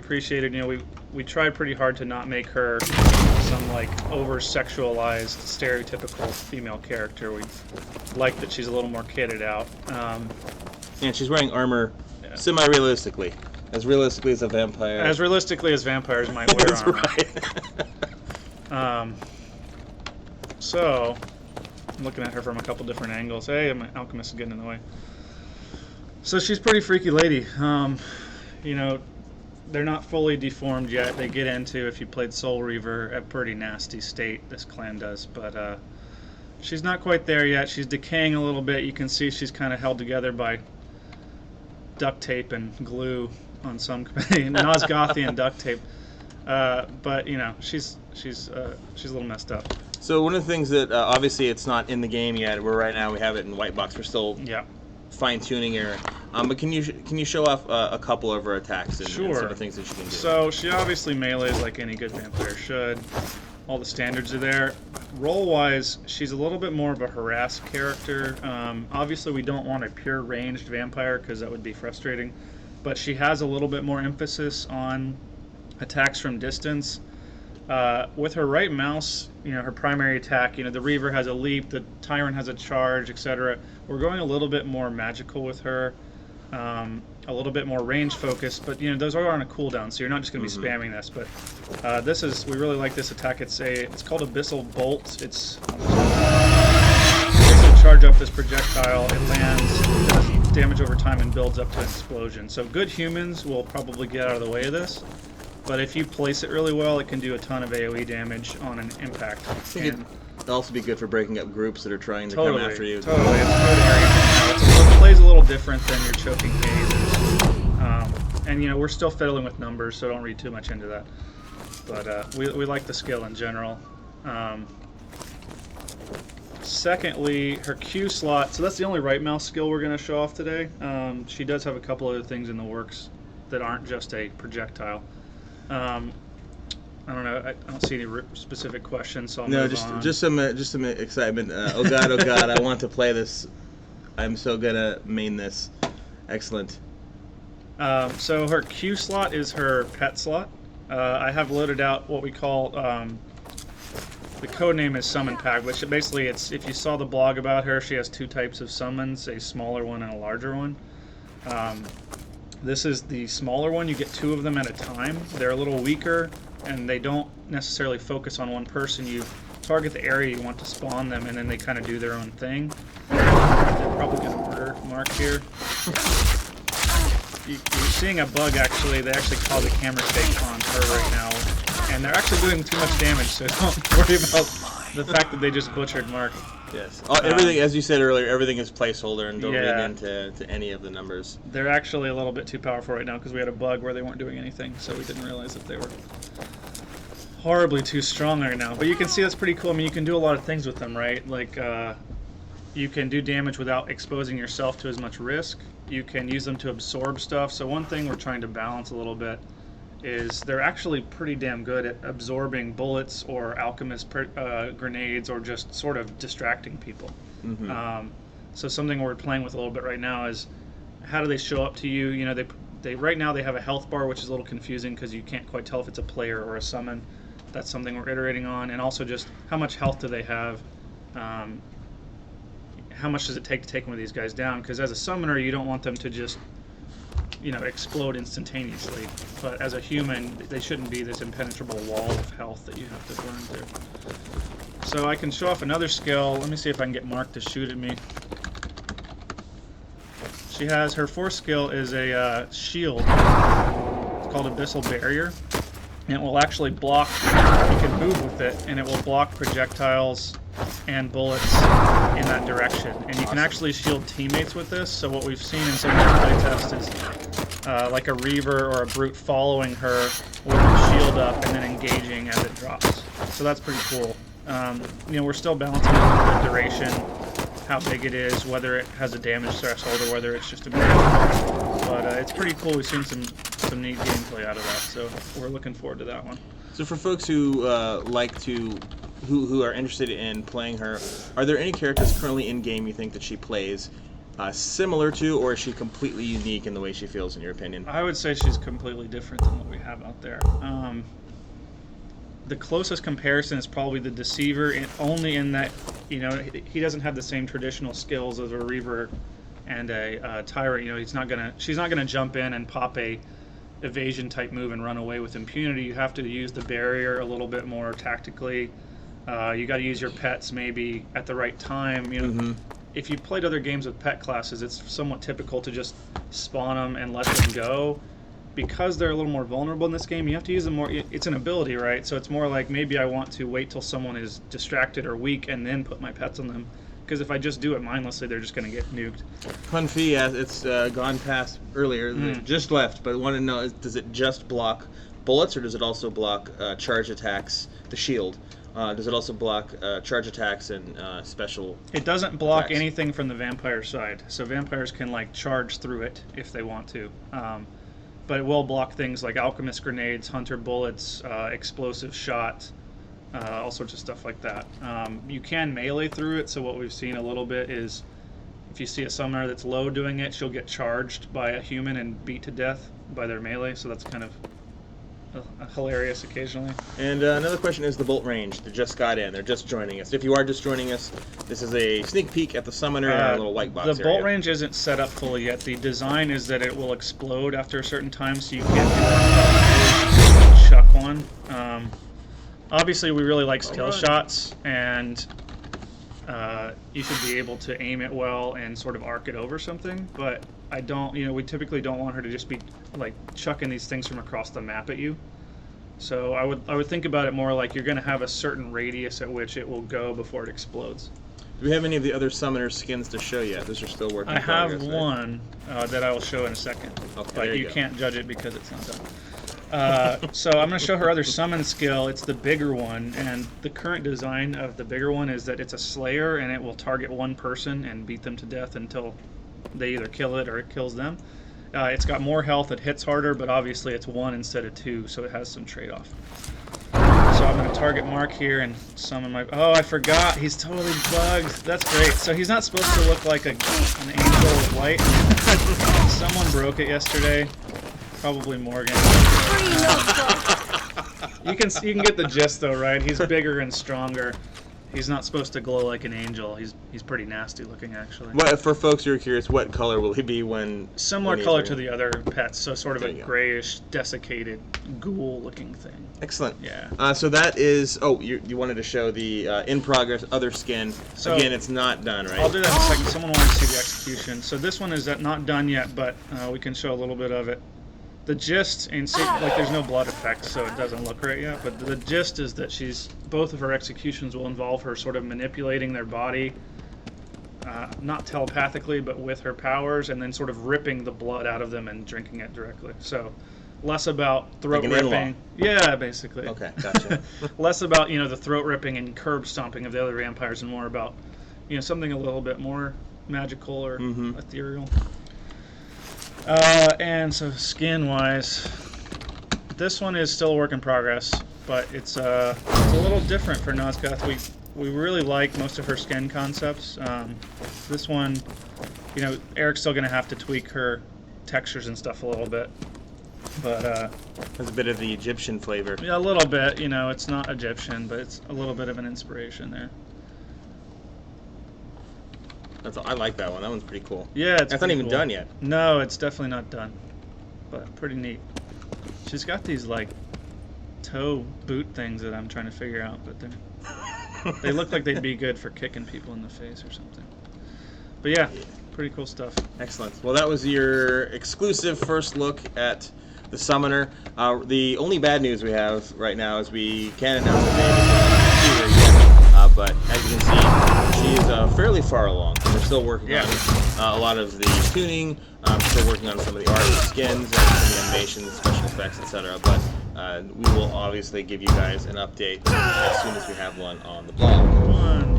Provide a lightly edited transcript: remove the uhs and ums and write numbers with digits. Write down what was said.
appreciated. You know, we tried pretty hard to not make her some like over-sexualized, stereotypical female character. We like that she's a little more kitted out. And she's wearing armor semi-realistically. As realistically as a vampire. As realistically as vampires might wear That's armor. Right. So, I'm looking at her from a couple different angles. Hey, my alchemist is getting in the way. So she's a pretty freaky lady. You know, they're not fully deformed yet. They get into, if you played Soul Reaver, a pretty nasty state, this clan does. But she's not quite there yet. She's decaying a little bit. You can see she's kind of held together by duct tape and glue on some Nosgothian duct tape. But, you know, she's a little messed up. So one of the things that, obviously it's not in the game yet. Right now we have it in white box. We're still fine-tuning her. But can you show off a couple of her attacks and some of the things that she can do? So she obviously melees like any good vampire should. All the standards are there. Roll-wise, she's a little bit more of a harass character. Obviously we don't want a pure ranged vampire because that would be frustrating. But she has a little bit more emphasis on attacks from distance. With her right mouse, you know, her primary attack, you know, the Reaver has a leap, the Tyrant has a charge, etc. We're going a little bit more magical with her, a little bit more range focused, but you know, those are on a cooldown, so you're not just going to be spamming this. But we really like this attack. It's called Abyssal Bolt. It's charge up this projectile. It lands, does damage over time, and builds up to an explosion. So good humans will probably get out of the way of this. But if you place it really well, it can do a ton of AoE damage on an impact. I think it'd also be good for breaking up groups that are trying to come after you. Totally, it's good area. It plays a little different than your choking hazes. And you know, we're still fiddling with numbers, so don't read too much into that. But we like the skill in general. Secondly, her Q slot. So that's the only right mouse skill we're going to show off today. She does have a couple other things in the works that aren't just a projectile. I don't know. I don't see any specific questions, so I'll move on. just some excitement. Oh god, I want to play this. I'm so gonna main this. Excellent. So her Q slot is her pet slot. I have loaded out what we call the code name is Summon Pack, which basically if you saw the blog about her, she has two types of summons, a smaller one and a larger one. This is the smaller one. You get two of them at a time. They're a little weaker, and they don't necessarily focus on one person. You target the area you want to spawn them, and then they kind of do their own thing. They're probably going to murder Mark here. You're seeing a bug, actually. They actually call the camera shake on her right now, and they're actually doing too much damage, so don't worry about the fact that they just butchered Mark. Yes. Everything, as you said earlier, everything is placeholder, and don't read into any of the numbers. They're actually a little bit too powerful right now because we had a bug where they weren't doing anything, so we didn't realize that they were horribly too strong right now. But you can see that's pretty cool. I mean, you can do a lot of things with them, right? Like, you can do damage without exposing yourself to as much risk. You can use them to absorb stuff. So one thing we're trying to balance a little bit is they're actually pretty damn good at absorbing bullets or alchemist grenades or just sort of distracting people. So something we're playing with a little bit right now is how do they show up to you? You know, they right now they have a health bar, which is a little confusing because you can't quite tell if it's a player or a summon. That's something we're iterating on, and also just how much health do they have? How much does it take to take one of these guys down? Because as a summoner, you don't want them to just, you know, explode instantaneously. But as a human, they shouldn't be this impenetrable wall of health that you have to burn through. So I can show off another skill. Let me see if I can get Mark to shoot at me. She has, her fourth skill is a shield. It's called Abyssal Barrier. And it will actually block, you can move with it, and it will block projectiles and bullets in that direction. And you can actually shield teammates with this. So what we've seen in some of the playtests is like a Reaver or a Brute following her with the shield up and then engaging as it drops. So that's pretty cool. You know, we're still balancing the duration, how big it is, whether it has a damage threshold or whether it's just a barrier. But it's pretty cool. We've seen some neat gameplay out of that, so we're looking forward to that one. So for folks who who are interested in playing her, are there any characters currently in game you think that she plays similar to, or is she completely unique in the way she feels, in your opinion? I would say she's completely different than what we have out there. The closest comparison is probably the Deceiver, only in that, you know, he doesn't have the same traditional skills as a Reaver and a Tyrant. You know, she's not gonna jump in and pop a evasion type move and run away with impunity. You have to use the barrier a little bit more tactically. You got to use your pets maybe at the right time. You know, if you played other games with pet classes, it's somewhat typical to just spawn them and let them go. Because they're a little more vulnerable in this game, you have to use them more. It's an ability, right? So it's more like maybe I want to wait till someone is distracted or weak and then put my pets on them. Because if I just do it mindlessly, they're just going to get nuked. Hunfi, it's gone past earlier, just left, but I want to know, does it just block bullets, or does it also block charge attacks, the shield? Does it also block charge attacks and special It doesn't block attacks? anything from the vampire side. So vampires can like charge through it if they want to. But it will block things like alchemist grenades, hunter bullets, explosive shot, all sorts of stuff like that. You can melee through it, so what we've seen a little bit is if you see a summoner that's low doing it, she'll get charged by a human and beat to death by their melee, so that's kind of hilarious occasionally. And another question is the bolt range. They just got in. They're just joining us. If you are just joining us, this is a sneak peek at the summoner in our little white box The bolt range isn't set up fully yet. The design is that it will explode after a certain time, so you can't chuck one. Obviously, we really like skill shots, and you should be able to aim it well and sort of arc it over something, but I don't, you know, we typically don't want her to just be like chucking these things from across the map at you. So I would think about it more like you're going to have a certain radius at which it will go before it explodes. Do we have any of the other summoner skins to show yet? Those are still working. I have one that I will show in a second, okay, but you can't judge it because it's not done. So I'm going to show her other summon skill. It's the bigger one, and the current design of the bigger one is that it's a slayer, and it will target one person and beat them to death until they either kill it or it kills them. It's got more health, it hits harder, but obviously it's 1 instead of 2, so it has some trade-off. So I'm going to target Mark here and summon my... Oh, I forgot. He's totally bugged. That's great. So he's not supposed to look like an angel with white. Someone broke it yesterday. Probably Morgan. You can get the gist though, right? He's bigger and stronger. He's not supposed to glow like an angel. He's pretty nasty looking, actually. What, for folks who are curious, what color will he be when... Similar color to the other pets, so sort of a go. grayish, desiccated, ghoul-looking thing. Excellent. Yeah. So that is... Oh, you wanted to show the in-progress other skin. So again, it's not done, right? I'll do that in a second. Someone wanted to see the execution. So this one is not done yet, but we can show a little bit of it. The gist, and like there's no blood effect, so it doesn't look right yet, but the gist is that both of her executions will involve her sort of manipulating their body, not telepathically, but with her powers, and then sort of ripping the blood out of them and drinking it directly. So less about throat ripping. Yeah, basically. Okay, gotcha. Less about, the throat ripping and curb stomping of the other vampires, and more about, something a little bit more magical or ethereal. And so skin-wise, this one is still a work in progress, but it's a little different for Nosgoth. We really like most of her skin concepts. This one, Eric's still going to have to tweak her textures and stuff a little bit, but has a bit of the Egyptian flavor. Yeah, a little bit. It's not Egyptian, but it's a little bit of an inspiration there. I like that one. That one's pretty cool. Yeah, it's not even cool. done yet. No, it's definitely not done, but pretty neat. She's got these like toe boot things that I'm trying to figure out, but they look like they'd be good for kicking people in the face or something. But yeah, pretty cool stuff. Excellent. Well, that was your exclusive first look at the Summoner. The only bad news we have right now is we can't announce the name yet. But as you can see, she is fairly far along. We're still working on a lot of the tuning. Still working on some of the art, skins, and some of the animations, special effects, etc. But we will obviously give you guys an update as soon as we have one on the blog.